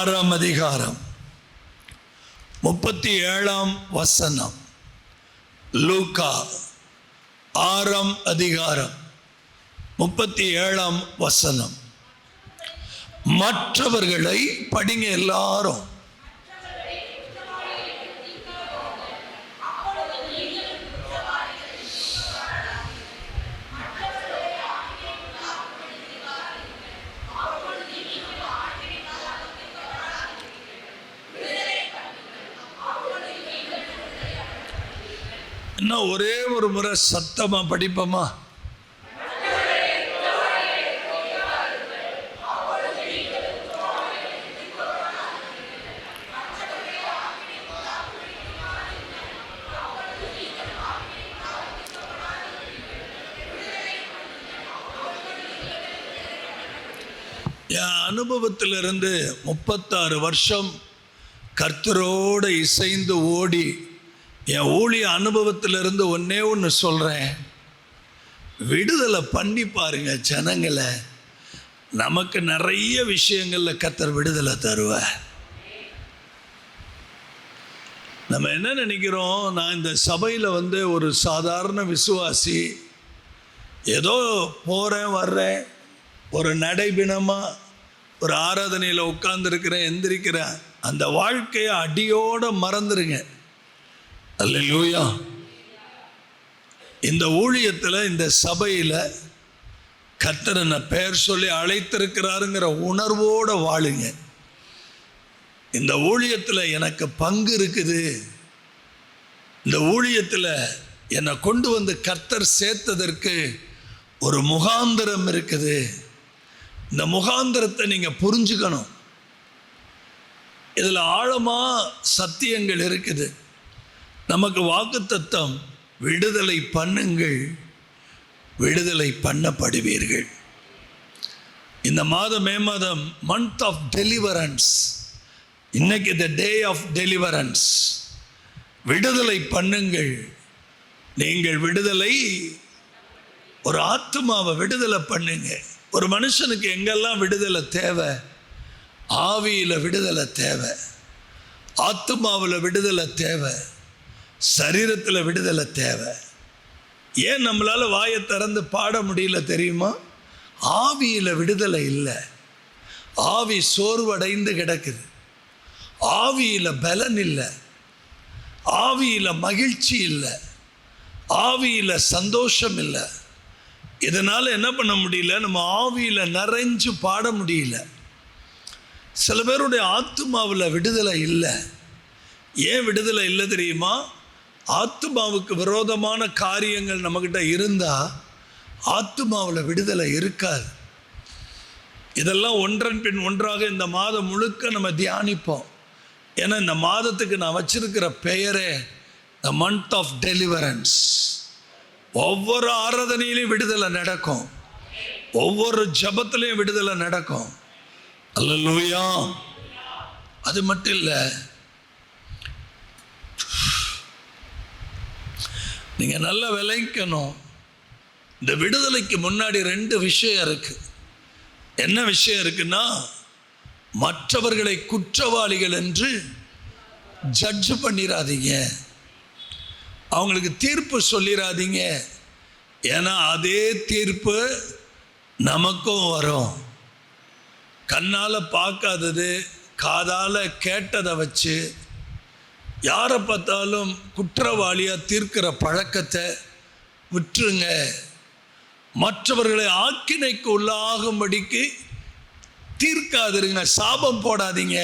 6ஆம் அதிகாரம் 37ஆம் வசனம். லூக்கா 6ஆம் அதிகாரம் 37ஆம் வசனம். மற்றவர்களை படிங்க எல்லாரும். இன்னும் ஒரே ஒரு முறை சத்தமா படிப்போமா? என் அனுபவத்திலிருந்து 36 வருஷம் கர்த்தரோடு இசைந்து ஓடி என் ஊழிய அனுபவத்திலிருந்து ஒன்னே ஒன்று சொல்கிறேன். விடுதலை பண்ணி பாருங்க ஜனங்களை. நமக்கு நிறைய விஷயங்களில் கர்த்தர் விடுதலை தருவார். நம்ம என்ன நினைக்கிறோம், நான் இந்த சபையில் ஒரு சாதாரண விசுவாசி, ஏதோ போகிறேன் வர்றேன், ஒரு நடைபிணமாக ஒரு ஆராதனையில் உட்கார்ந்துருக்கிறேன், எந்திரிக்கிறேன். அந்த வாழ்க்கையை அடியோடு மறந்துடுங்க. அல்லேலூயா. இந்த ஊழியத்தில், இந்த சபையில் கர்த்தர் என்ன பெயர் சொல்லி அழைத்திருக்கிறாருங்கிற உணர்வோடு வாழுங்க. இந்த ஊழியத்தில் எனக்கு பங்கு இருக்குது, இந்த ஊழியத்தில் என்னை கொண்டு வந்து கர்த்தர் சேர்த்ததற்கு ஒரு முகாந்திரம் இருக்குது. இந்த முகாந்திரத்தை நீங்கள் புரிஞ்சுக்கணும். இதில் ஆழமாக சத்தியங்கள் இருக்குது. நமக்கு வாக்குத்தத்தம், விடுதலை பண்ணுங்கள், விடுதலை பண்ணப்படுவீர்கள். இந்த மாதம் மே மாதம் மந்த் ஆஃப் டெலிவரன்ஸ். இன்னைக்கு த டே ஆஃப் டெலிவரன்ஸ். விடுதலை பண்ணுங்கள். நீங்கள் விடுதலை, ஒரு ஆத்மாவை விடுதலை பண்ணுங்க. ஒரு மனுஷனுக்கு எங்கெல்லாம் விடுதலை தேவை? ஆவியில் விடுதலை தேவை, ஆத்மாவில் விடுதலை தேவை, சரீரத்தில் விடுதலை தேவை. ஏன் நம்மளால் வாயை திறந்து பாட முடியல தெரியுமா? ஆவியில் விடுதலை இல்லை. ஆவி சோர்வடைந்து கிடக்குது. ஆவியில் பலன் இல்லை, ஆவியில் மகிழ்ச்சி இல்லை, ஆவியில் சந்தோஷம் இல்லை. இதனால் என்ன பண்ண முடியல? நம்ம ஆவியில் நிறைஞ்சு பாட முடியல. சில பேருடைய ஆத்மாவில் விடுதலை இல்லை. ஏன் விடுதலை இல்லை தெரியுமா? ஆத்மாவுக்கு விரோதமான காரியங்கள் நம்மக்கிட்ட இருந்தால் ஆத்மாவில் விடுதலை இருக்காது. இதெல்லாம் ஒன்றன் பின் ஒன்றாக இந்த மாதம் முழுக்க நம்ம தியானிப்போம். ஏன்னா இந்த மாதத்துக்கு நான் வச்சிருக்கிற பெயரே த மந்த் ஆஃப் டெலிவரன்ஸ். ஒவ்வொரு ஆராதனையிலையும் விடுதலை நடக்கும், ஒவ்வொரு ஜபத்திலையும் விடுதலை நடக்கும். அல்லேலூயா. அது மட்டும் இல்லை, நீங்கள் நல்லா விளைக்கணும். இந்த விடுதலைக்கு முன்னாடி 2 விஷயம் இருக்கு. என்ன விஷயம் இருக்குன்னா, மற்றவர்களை குற்றவாளிகள் என்று ஜட்ஜ் பண்ணிடாதீங்க, அவங்களுக்கு தீர்ப்பு சொல்லிடாதீங்க. ஏன்னா அதே தீர்ப்பு நமக்கும் வரும். கண்ணால் பார்க்காதது, காதால் கேட்டதை வச்சு யாரை பார்த்தாலும் குற்றவாளியாக தீர்க்கிற பழக்கத்தை விட்டுருங்க. மற்றவர்களை ஆக்கினைக்கு உள்ளாகும்படிக்கு தீர்க்காதிருங்க, சாபம் போடாதீங்க.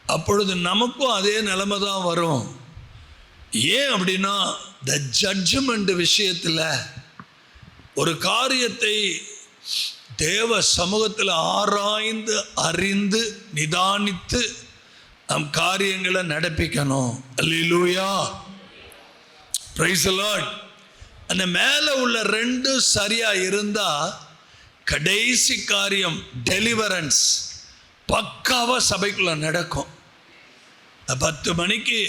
அப்பொழுது நமக்கும் அதே நிலைமை தான் வரும். ஏன் அப்படின்னா, த ஜட்ஜ்மெண்ட் விஷயத்தில் ஒரு காரியத்தை தேவ சமூகத்தில் ஆராய்ந்து அறிந்து நிதானித்து நம் காரியங்களை நடப்பிக்கணும். அல்லேலூயா, பிரைஸ் தி லார்ட். அந்த மேலே உள்ள 2 சரியாக இருந்தால் கடைசி காரியம் டெலிவரன்ஸ் பக்காவாக சபைக்குள்ளே நடக்கும். 10 மணிக்கு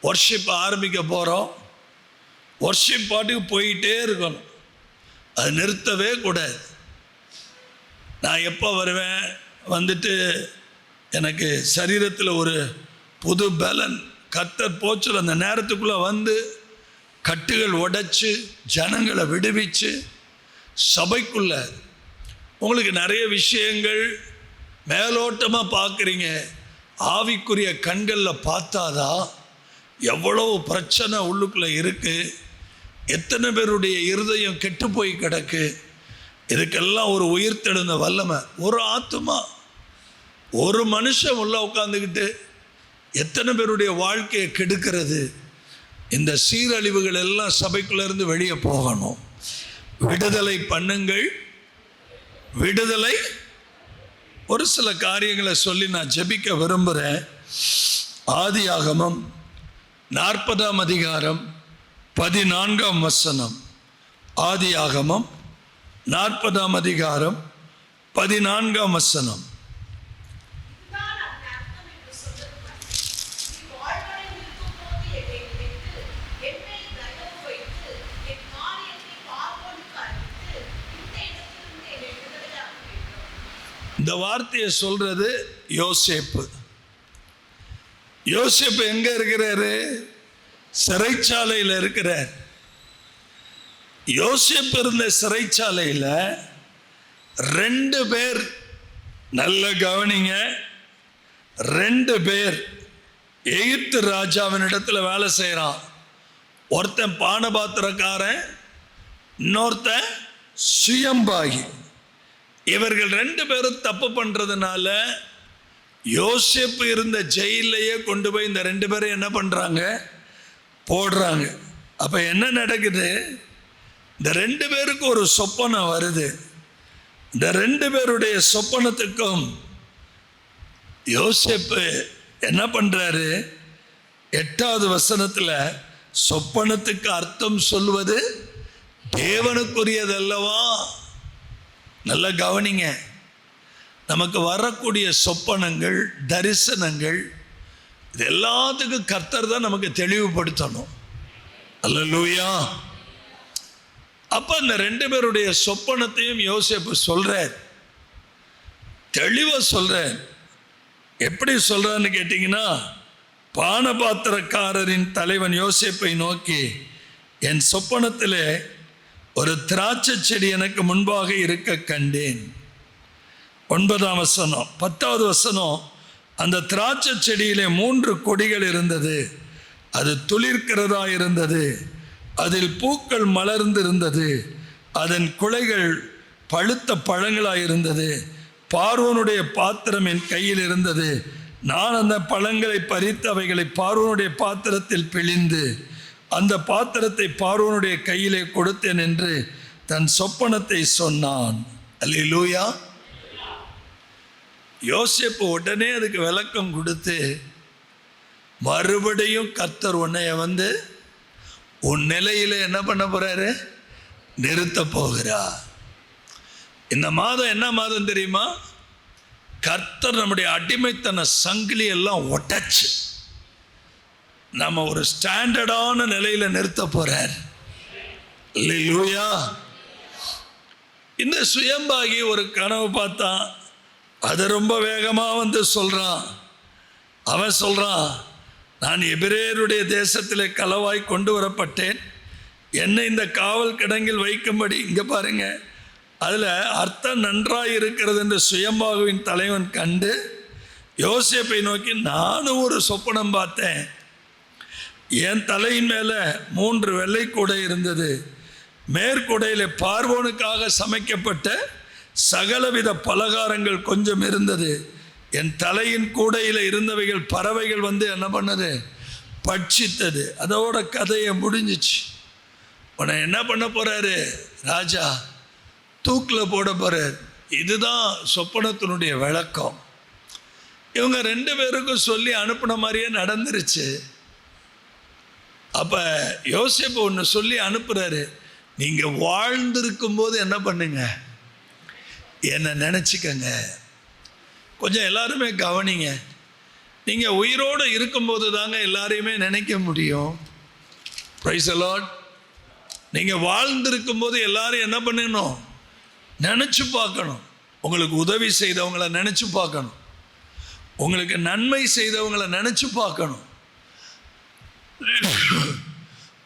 வர்ஷிப் ஆரம்பிக்க போகிறோம். வர்ஷிப் பாட்டுக்கு போயிட்டே இருக்கணும், அது நிறுத்தவே கூடாது. நான் எப்போ வருவேன், வந்துட்டு எனக்கு சரீரத்தில் ஒரு புது பலன் கர்த்தர் போச்சு. அந்த நேரத்துக்குள்ளே வந்து கட்டுகள் உடைச்சு ஜனங்களை விடுவிச்சு சபைக்குள்ள உங்களுக்கு நிறைய விஷயங்கள் மேலோட்டமாக பார்க்குறீங்க. ஆவிக்குரிய கண்களில் பார்த்தாதான் எவ்வளோ பிரச்சனை உள்ளுக்குள்ளே இருக்குது, எத்தனை பேருடைய இருதயம் கெட்டு போய் கிடக்கு. இதுக்கெல்லாம் ஒரு உயிர்த்தெழுந்த வல்லமை. ஒரு ஆத்துமா, ஒரு மனுஷன் உள்ள உட்காந்துக்கிட்டு எத்தனை பேருடைய வாழ்க்கையை கெடுக்கிறது. இந்த சீரழிவுகள் எல்லாம் சபைக்குள்ளேருந்து வெளியே போகணும். விடுதலை பண்ணுங்கள், விடுதலை. ஒரு சில காரியங்களை சொல்லி நான் ஜெபிக்க விரும்புகிறேன். ஆதியாகமம் 40ஆம் அதிகாரம் 14ஆம் வசனம். ஆதியாகமம் 40ஆம் அதிகாரம் 14ஆம் வசனம். இந்த வார்த்தையை சொல்றது யோசேப்பு. யோசேப்பு எங்க இருக்கிறாரு? சிறைச்சாலையில் இருக்கிறார். யோசேப்பு இருந்த சிறைச்சாலையில் 2 பேர், நல்ல கவனிங்க, 2 பேர் எகிப்து ராஜாவின் இடத்துல வேலை செய்கிறான். ஒருத்தன் பானபாத்திரக்காரன், இன்னொருத்தன் சுயம்பாகி. இவர்கள் 2 பேரும் தப்பு பண்ணுறதுனால யோசேப்பு இருந்த ஜெயிலையே கொண்டு போய் இந்த 2 பேரும் என்ன பண்ணுறாங்க? போடுறாங்க. அப்போ என்ன நடக்குது? இந்த 2 பேருக்கு ஒரு சொப்பனம் வருது. இந்த 2 பேருடைய சொப்பனத்துக்கும் யோசேப்பு என்ன பண்ணுறாரு? 8வது வசனத்தில் சொப்பனத்துக்கு அர்த்தம் சொல்வது தேவனுக்குரியதல்லவா? நல்லா கவனிங்க. நமக்கு வரக்கூடிய சொப்பனங்கள், தரிசனங்கள், இது எல்லாத்துக்கும் கர்த்தர் தான் நமக்கு தெளிவுபடுத்தணும். அல்லேலூயா. அப்போ அந்த 2 பேருடைய சொப்பனத்தையும் யோசேப்பு சொல்றார், தெளிவாக சொல்றார். எப்படி சொல்றான்னு கேட்டீங்கன்னா, பானபாத்திரக்காரரின் தலைவன் யோசேப்பை நோக்கி, என் சொப்பனத்திலே ஒரு திராட்சை செடி எனக்கு முன்பாக இருக்க கண்டேன். 9ஆம் வசனம். 10வது வசனம். அந்த திராட்சை செடியிலே 3 கொடிகள் இருந்தது. அது துளிர்க்கிறதா இருந்தது. அதில் பூக்கள் மலர்ந்திருந்தது. அதன் குலைகள் பழுத்த பழங்களாயிருந்தது. பார்வோனுடைய பாத்திரம் என் கையில் இருந்தது. நான் அந்த பழங்களை பறித்து அவைகளை பார்வோனுடைய பாத்திரத்தில் பிழிந்து அந்த பாத்திரத்தை பார்வோனுடைய கையிலே கொடுத்தேன் என்று தன் சொப்பனத்தை சொன்னான். அல்லேலூயா. யோசேப்பு உடனே அதுக்கு விளக்கம் கொடுத்து, மறுபடியும் கர்த்தர் உன்னைய வந்து உன் நிலையில என்ன பண்ண போறாரு? நிறுத்த போகிறார். இந்த மாதம் என்ன மாதம் தெரியுமா? கர்த்தர் நம்முடைய அடிமைத்தன சங்கிலி எல்லாம் ஒட்டச்சு நம்ம ஒரு ஸ்டாண்டர்டான நிலையில நிறுத்த போறார். அல்லேலூயா. இந்த சுயம்பாகி ஒரு கனவு பார்த்தான். அது ரொம்ப வேகமா வந்து சொல்றான். அவன் சொல்றான், நான் எபிரேயருடைய தேசத்திலே களவாய் கொண்டு வரப்பட்டேன். என்னை இந்த காவல் கிடங்கில் வைக்கும்படி. இங்க பாருங்க, அதுல அர்த்தம் நன்றாய் இருக்கிறது என்று சுயம்பாகுவின் தலைவன் கண்டு யோசேப்பை நோக்கி, நானும் ஒரு சொப்பனம் பார்த்தேன். என் தலையின் மேலே 3 வெள்ளை கூடை இருந்தது. மேற்கூடையில் பார்வோனுக்காக சமைக்கப்பட்ட சகலவித பலகாரங்கள் கொஞ்சம் இருந்தது. என் தலையின் கூடையில் இருந்தவைகள் பறவைகள் வந்து என்ன பண்ணது? பட்சித்தது. அதோட கதையை முடிஞ்சிச்சு. உன்னை என்ன பண்ண போறாரு ராஜா? தூக்கில் போட போறார். இதுதான் சொப்பனத்தினுடைய விளக்கம். இவங்க 2 பேருக்கும் சொல்லி அனுப்பின மாதிரியே நடந்துருச்சு. அப்போ யோசேப்பு ஒன்று சொல்லி அனுப்புகிறாரு, நீங்கள் வாழ்ந்திருக்கும் போது என்ன பண்ணுங்க? என்னை நினச்சிக்கங்க. கொஞ்சம் எல்லாருமே கவனிங்க. நீங்கள் உயிரோடு இருக்கும்போது தாங்க எல்லாரையுமே நினைக்க முடியும். Price the Lord. நீங்கள் வாழ்ந்திருக்கும் போது எல்லாரும் என்ன பண்ணணும்? நினச்சி பார்க்கணும். உங்களுக்கு உதவி செய்தவங்களை நினச்சி பார்க்கணும். உங்களுக்கு நன்மை செய்தவங்களை நினைச்சு பார்க்கணும்.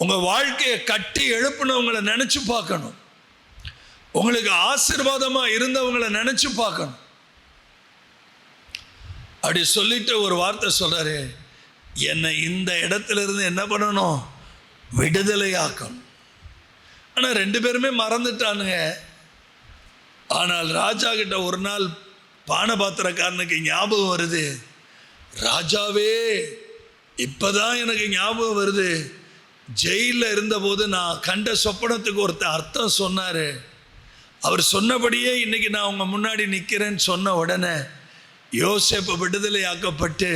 உங்க வாழ்க்கையை கட்டி எழுப்புனவங்களை நினைச்சு பார்க்கணும். உங்களுக்கு ஆசீர்வாதமா இருந்தவங்களை நினைச்சு பார்க்கணும். அப்படி சொல்லிட்டு ஒரு வார்த்தை சொல்றாரு, என்னை இந்த இடத்துல இருந்து என்ன பண்ணணும், விடுதலை ஆக்கணும். ஆனால் 2 பேருமே மறந்துட்டானுங்க. ஆனால் ராஜா கிட்ட ஒரு நாள் பானபாத்திரக்காரனுக்கு ஞாபகம் வருது, ராஜாவே இப்பதான் எனக்கு ஞாபகம் வருது, ஜெயிலில் இருந்தபோது நான் கண்ட சொப்பனத்துக்கு ஒருத்தர் அர்த்தம் சொன்னார், அவர் சொன்னபடியே இன்னைக்கு நான் உங்க முன்னாடி நிற்கிறேன்னு சொன்ன உடனே யோசேப்பு விடுதலை ஆக்கப்பட்டு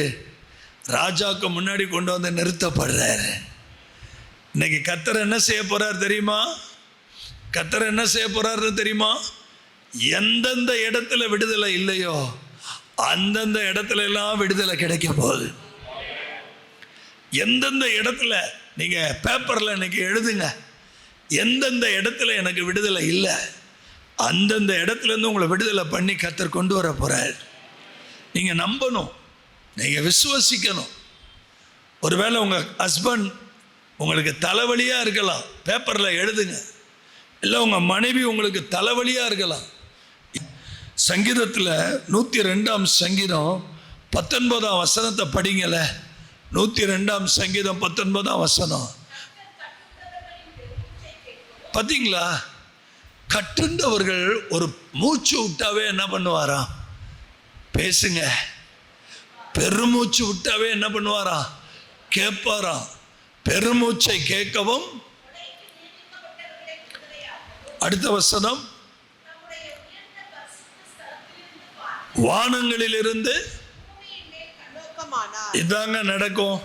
ராஜாவுக்கு முன்னாடி கொண்டு வந்து நிறுத்தப்படுறாரு. இன்னைக்கு கர்த்தர் என்ன செய்ய போறார் தெரியுமா? கர்த்தர் என்ன செய்ய போறாருன்னு தெரியுமா? எந்தெந்த இடத்துல விடுதலை இல்லையோ அந்தந்த இடத்துல எல்லாம் விடுதலை கிடைக்க போகுது. எந்தெந்த இடத்துல நீங்க பேப்பர்ல இன்னைக்கு எழுதுங்க, எந்தெந்த இடத்துல எனக்கு விடுதலை இல்லை அந்தந்த இடத்துல இருந்து உங்களை விடுதலை பண்ணி கர்த்தர் கொண்டு வர போறார். நீங்க நம்பணும், நீங்க விசுவசிக்கணும். ஒருவேளை உங்க ஹஸ்பண்ட் உங்களுக்கு தலைவலியா இருக்கலாம், பேப்பர்ல எழுதுங்க. இல்லை உங்க மனைவி உங்களுக்கு தலைவலியா இருக்கலாம். சங்கீதத்தில் 102ஆம் சங்கீதம் 19ஆம் வசனத்தை படிங்கல. 102ஆம் சங்கீதம் 19ஆம் வசனம் பார்த்தீங்களா? கட்டுண்டவர்கள் ஒரு மூச்சு விட்டாவே என்ன பண்ணுவாராம், பேசுங்க. பெருமூச்சு விட்டாவே என்ன பண்ணுவாராம், கேட்பாராம். பெருமூச்சை கேட்கவும். அடுத்த வசனம், வானங்களிலிருந்து இதாங்க நடக்கும்.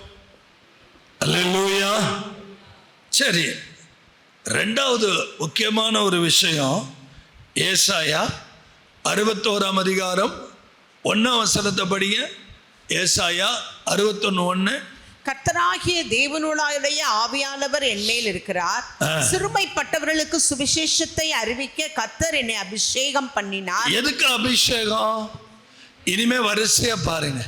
அல்லேலூயா. சரி, 2வது முக்கியமான ஒரு விஷயம், ஏசாயா 61ஆம் அதிகாரம் 1ஆம் வசனத்தை படிங்க. ஏசாயா 61:1. கர்த்தராகிய தேவனுடைய ஆவியானவர் என்மேல் இருக்கிறார், சிறுமைப்பட்டவர்களுக்கு சுவிசேஷத்தை அறிவிக்க கர்த்தர் என்னை அபிஷேகம் பண்ணினார். எதுக்கு அபிஷேகம்? இனிமே வரிசையா பாருங்க.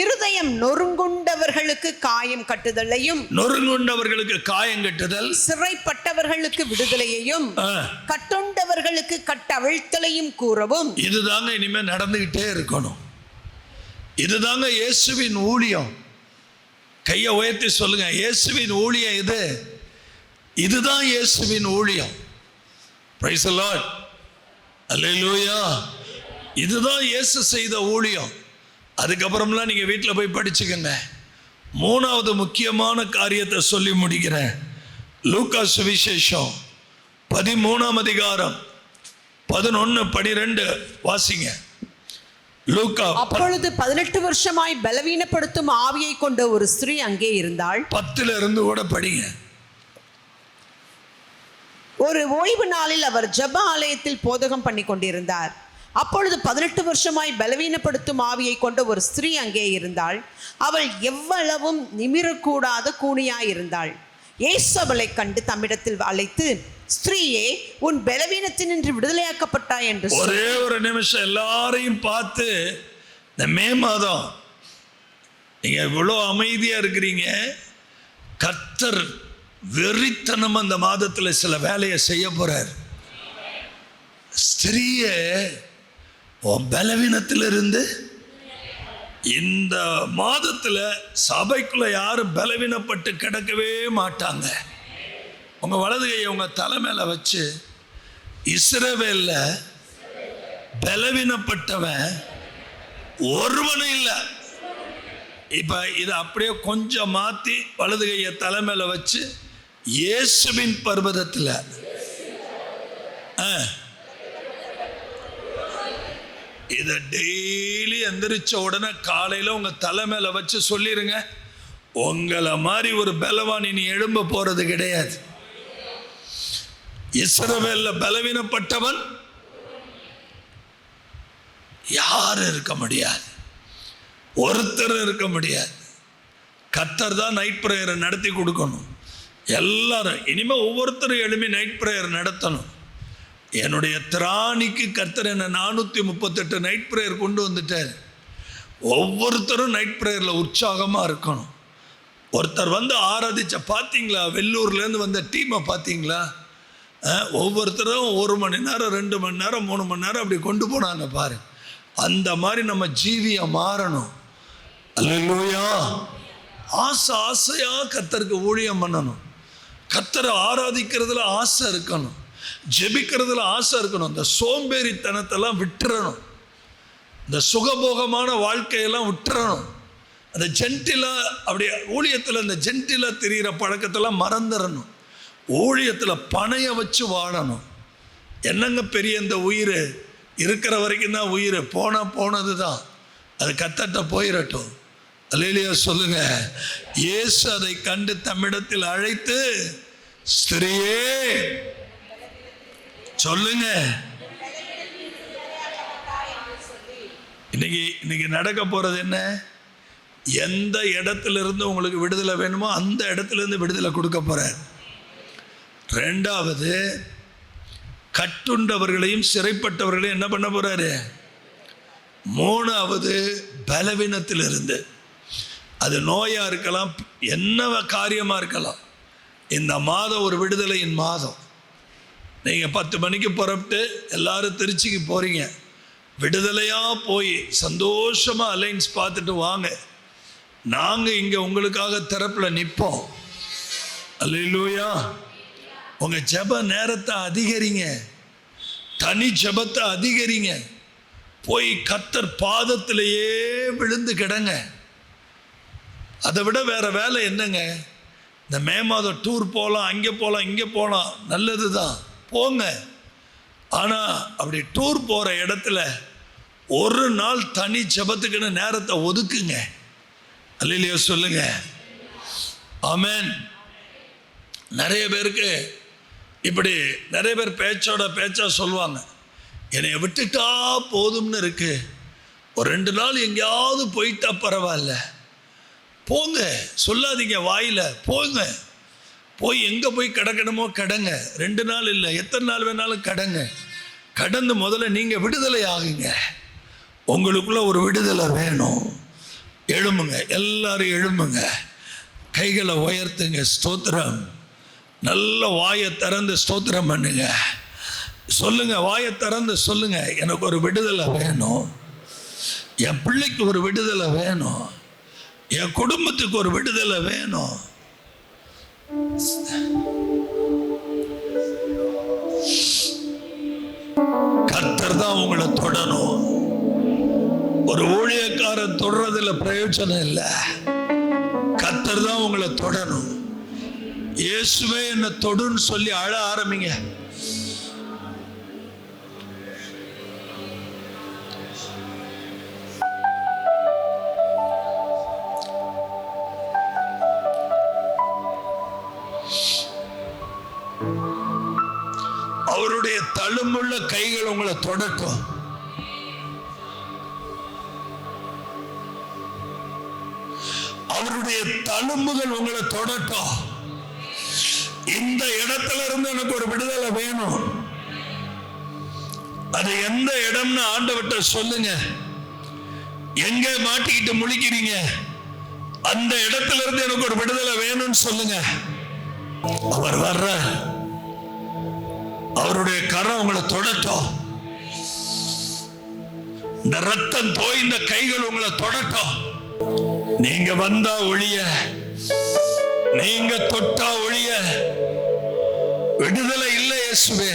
இருதயம் நொறுங்குண்டவர்களுக்கு காயம் கட்டுதலையும், நொறுங்குண்டவர்களுக்கு காயம் கட்டுதல், சிறைப்பட்டவர்களுக்கு விடுதலையையும், கட்டுண்டவர்களுக்கு கட்டவிழ்த்தலையும் கூறவும். இதுதாங்க இனிமே நடந்துகிட்டே இருக்கணும். இதுதாங்க இயேசுவின் ஊழியம். கையை உயர்த்தி சொல்லுங்க, இயேசுவின் ஊழியம் இது. இதுதான் இயேசுவின் ஊழியம். Praise the lord. அல்லேலூயா. இதுதான் இயேசு செய்த ஊழியம். அதுக்கப்புறம்லாம் நீங்க வீட்டில் போய் படிச்சுக்கங்க. 3வது முக்கியமான காரியத்தை சொல்லி முடிக்கிறேன். லூக்கா சுவிசேஷம் 13ஆம் அதிகாரம் 11, 12 வாசிங்க. லூக்கா. அப்பொழுது 18 வருஷமாய் பலவீனப்படுத்தும் ஆவியை கொண்ட ஒரு ஸ்திரீ அங்கே இருந்தாள். 10 இருந்து கூட படிங்க. ஒரு ஓய்வு நாளில் அவர் ஜெப ஆலயத்தில் போதகம் பண்ணி கொண்டிருந்தார். அப்பொழுது 18 வருஷமாய் பலவீனப்படுத்தும் ஆவியை கொண்ட ஒரு ஸ்திரீ அங்கே இருந்தாள். அவள் எவ்வளவும் நிமிரக்கூடாத கூனியாயிருந்தாள். இயேசு அவளை கண்டு தம்மிடத்தில் அழைத்து, ஸ்திரீயே, உன் பலவீனத்தினின்று விடுதலையாக்கப்பட்டாய் என்று. ஒரே ஒரு நிமிஷம் எல்லாரையும் பார்த்து, இந்த மே மாதம் நீங்க இவ்வளோ அமைதியா இருக்கிறீங்க, கர்த்தர் வெறித்தனம் அந்த மாதத்தில் சில வேலையை செய்ய போறார். ஸ்திரீயே, உன் பலவீனத்திலிருந்து இந்த மாதத்தில் சபைக்குள்ள யாரும் பலவீனப்பட்டு கிடக்கவே மாட்டாங்க. உங்க வலது கையை உங்க தலை மேல வச்சு, இஸ்ரவேல்ல பலவீனப்பட்டவன் ஒருவனும் இல்லை. இப்ப இதை அப்படியே கொஞ்சம் மாத்தி வலது கையை தலை மேல வச்சு, இயேசுவின் பர்வதத்தில் இதை டெய்லி எந்திரிச்ச உடனே காலையில உங்க தலை மேல வச்சு சொல்லிருங்க, உங்களை மாதிரி ஒரு பலவான் இனி எழும்ப போறது கிடையாது. இஸ்ரவேல்ல பலவீனப்பட்டவன் யாரும் இருக்க முடியாது, ஒருத்தர் இருக்க முடியாது. கர்த்தர் தான் நைட் பிரேயரை நடத்தி கொடுக்கணும். எல்லாரும் இனிமே ஒவ்வொருத்தரும் எழுப்பி நைட் பிரேயர் நடத்தணும். என்னுடைய திராணிக்கு கர்த்தர் என்ன 438 நைட் பிரேயர் கொண்டு வந்துட்டார். ஒவ்வொருத்தரும் நைட் ப்ரேயரில் உற்சாகமாக இருக்கணும். ஒருத்தர் வந்து ஆராதிச்ச பார்த்தீங்களா? வெள்ளூர்லேருந்து வந்த டீமை பார்த்தீங்களா? ஒவ்வொருத்தரும் 1 மணி நேரம் 2 மணி நேரம் 3 மணி நேரம் அப்படி கொண்டு போனாங்க பாரு. அந்த மாதிரி நம்ம ஜீவியம் மாறணும். அல்லேலூயா. ஆசையாக கர்த்தருக்கு ஊழியம் பண்ணணும். கர்த்தரை ஆராதிக்கிறதுல ஆசை இருக்கணும், ஜெபிக்கிறதுல ஆசை இருக்கணும். இந்த சோம்பேறித்தனத்தெல்லாம் விட்டுறணும், இந்த சுகபோகமான வாழ்க்கையெல்லாம் விட்டுறணும். அந்த ஜென்டிலாக அப்படி ஊழியத்தில் இந்த ஜென்டிலாக தெரிகிற பழக்கத்தெல்லாம் மறந்துடணும். ஊழியத்தில் பணைய வச்சு வாழணும். என்னங்க பெரிய இந்த உயிர் இருக்கிற வரைக்கும் தான் உயிர், போனது தான், அது கத்தட்ட போயிடட்டும். அல்லேலூயா சொல்லுங்க. இயேசு அதை கண்டு தம்மிடத்தில் அழைத்து, ஸ்திரியே சொல்லுங்க, இன்னைக்கு நடக்க போறது என்ன? எந்த இடத்துல இருந்து உங்களுக்கு விடுதலை வேணுமோ அந்த இடத்துல இருந்து விடுதலை கொடுக்க போறார். 2வது, கட்டுண்டவர்களையும் சிறைப்பட்டவர்களையும் என்ன பண்ண போறாரு? 3வது, பலவீனத்திலிருந்து, அது நோயா இருக்கலாம், என்ன காரியமா இருக்கலாம். இந்த மாதம் ஒரு விடுதலையின் மாதம். நீங்கள் 10 மணிக்கு புறப்பட்டு எல்லாரும் திருச்சிக்கு போறீங்க. விடுதலையாக போய் சந்தோஷமாக அலைன்ஸ் பார்த்துட்டு வாங்க. நாங்கள் இங்கே உங்களுக்காக திறப்பில் நிற்போம். அல்லேலூயா. உங்கள் ஜெப நேரத்தை அதிகரிங்க, தனி ஜெபத்தை அதிகரிங்க. போய் கர்த்தர் பாதத்திலேயே விழுந்து கிடங்க. அதை விட வேற வேலை என்னங்க? இந்த மே மாதம் டூர் போகலாம், அங்கே போகலாம், இங்கே போகலாம், நல்லது தான், போங்க. ஆனால் அப்படி டூர் போகிற இடத்துல ஒரு நாள் தனி ஜெபத்துக்குன்னு நேரத்தை ஒதுக்குங்க. அல்லேலூயா சொல்லுங்க. ஆமென். நிறைய பேருக்கு இப்படி நிறைய பேர் பேச்சா சொல்லுவாங்க, என்னை விட்டுட்டா போதும்னு இருக்கு, ஒரு 2 நாள் எங்கேயாவது போயிட்டா பரவாயில்ல. போங்க, சொல்லாதீங்க வாயில், போங்க. போய் எங்கே போய் கிடக்கணுமோ கிடங்க. 2 நாள் இல்லை, எத்தனை நாள் வேணாலும் கடங்க. கடந்து முதல்ல நீங்கள் விடுதலை ஆகுங்க. உங்களுக்குள்ள ஒரு விடுதலை வேணும். எழும்புங்க, எல்லாரும் எழும்புங்க, கைகளை உயர்த்துங்க, ஸ்தோத்திரம். நல்ல வாயை திறந்து ஸ்தோத்திரம் பண்ணுங்க. சொல்லுங்க, வாயை திறந்து சொல்லுங்க, எனக்கு ஒரு விடுதலை வேணும், என் பிள்ளைக்கு ஒரு விடுதலை வேணும், என் குடும்பத்துக்கு ஒரு விடுதலை வேணும். கர்த்தர் தான் உங்களை தொடணும். ஒரு ஊழியக்காரன் தொடறதுல பிரயோஜனம் இல்லை. கர்த்தர் தான் உங்களை தொடணும். இயேசுவே என்னை தொடுன்னு சொல்லி அழ ஆரம்பிங்க. அவருடைய தழும்புள்ள கைகள் உங்களை தொடட்டும். அவருடைய தழும்புகள் உங்களை தொடட்டும். இந்த இடத்துல இருந்து எனக்கு ஒரு விடுதலை வேணும். அது எந்த இடம்னு ஆண்டவர்கிட்ட சொல்லுங்க. எங்க மாட்டிக்கிட்டு முழிக்கிறீங்க, அந்த இடத்துல இருந்து எனக்கு ஒரு விடுதலை வேணும்னு சொல்லுங்க. அவர் வர்ற, அவருடைய கரம் உங்களை தொடட்டும். இந்த ரத்தம் தோய்ந்த கைகள் உங்களை தொடட்டும். நீங்க வந்தா ஒழிய, நீங்க தொட்டா ஒழிய விடுதலை இல்லை. இயேசுவே,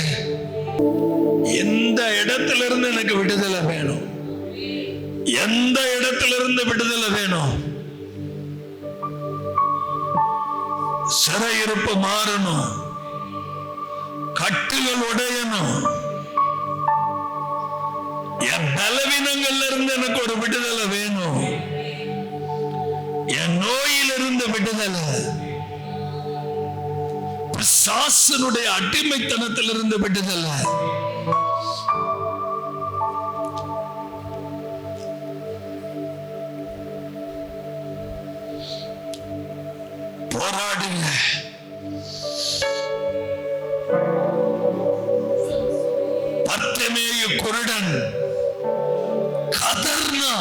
எந்த இடத்துல இருந்து எனக்கு விடுதலை வேணும், எந்த இடத்துல இருந்து விடுதலை வேணும். சிறையிருப்பு மாறணும், கட்டுகள் உடையணும். என் பலவீனங்கள்ல இருந்து எனக்கு ஒரு விடுதலை வேணும். என் நோயிலிருந்து விடுதலை, பிசாசனுடைய அடிமைத்தனத்திலிருந்து விடுதலை. போராடுங்க. பர்த்திமேயு குருடன் கதர்னா,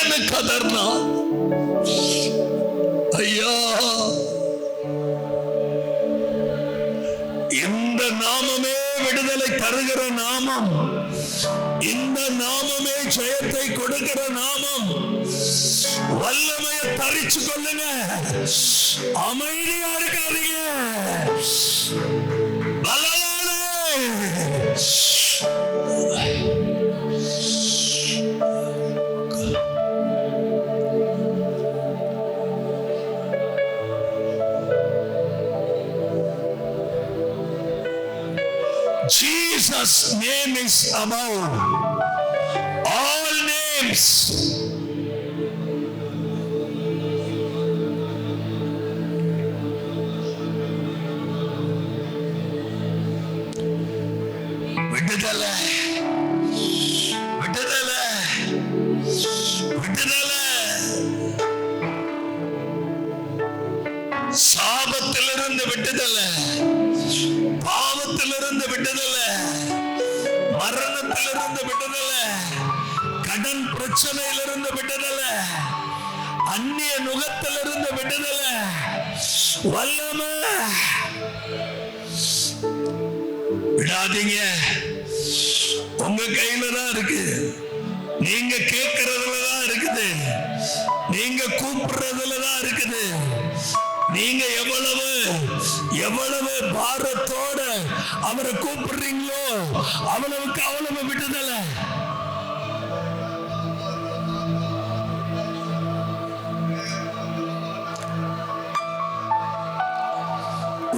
என்று கதர்னான். ஐயா, இந்த நாமமே விடுதலை தருகிற நாமம், இந்த நாமமே ஜெயத்தை கொடுக்கிற நாமம். வல்லமையை தரிச்சு கொள்ளுங்க, அமைதியா இருக்காதீங்க. பலவானே, Jesus' name is above all names. விடுதலை, விடுதலை, விடுதலை. சாபத்திலிருந்து விடுதலை, பாவத்திலிருந்து விடுதலை, மரணத்திலிருந்து விடுதலை, கடன் பிரச்சனையிலிருந்து விடுதலை, அந்நிய நுகத்திலிருந்து விடுதலை. வல்லமை. விடாதீங்க, உங்க கையில தான் இருக்கு. நீங்க கேட்கறதுல தான் இருக்குது, நீங்க கூப்பிடுறதுல தான் இருக்குது. நீங்க எவ்வளவு எவ்வளவு பாரத்தோட அவரை கூப்பிடுறீங்களோ அவ்வளவுக்கு அவ்வளவு விடுதலை.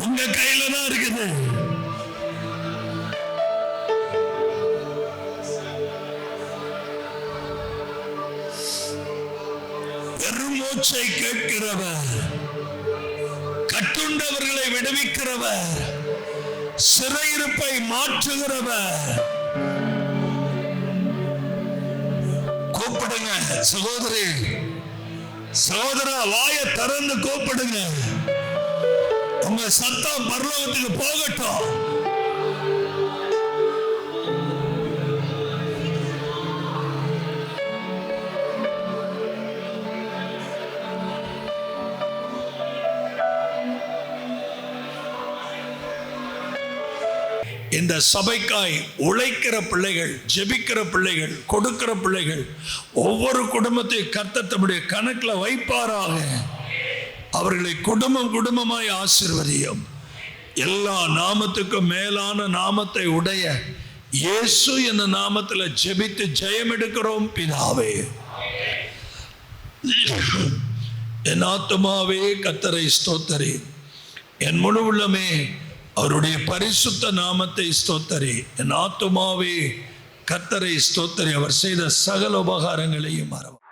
உங்க கையில தான் இருக்குது. பெருமூச்சை கேட்கிறவர், கட்டுண்டவர்களை விடுவிக்கிறவர், சிறையிருப்பை மாற்றுகிறவர். கூப்பிடுங்க சகோதரி, சகோதரா, வாயை திறந்து கூப்பிடுங்க. உங்க சத்தம் பரலோகத்துக்கு போகட்டும். இந்த சபைக்காய் உழைக்கிற பிள்ளைகள், ஜெபிக்கிற பிள்ளைகள், கொடுக்கிற பிள்ளைகள், ஒவ்வொரு குடும்பத்தை கர்த்தர் தம்முடைய கணக்கில் வைப்பாராக. அவர்களை குடும்பம் குடும்பமாய் ஆசீர்வதியும். எல்லா நாமத்துக்கும் மேலான நாமத்தை உடைய இயேசு என்ற நாமத்தில் ஜெபித்து ஜெயம் எடுக்கிறோம் பிதாவே. என் ஆத்துமாவே கர்த்தரை ஸ்தோத்தரி, என் முழு உள்ளமே அவருடைய பரிசுத்த நாமத்தை ஸ்தோத்தரி. என் ஆத்துமாவே கர்த்தரை ஸ்தோத்தரி, அவர் செய்த சகல உபகாரங்களையும் மறவாதே.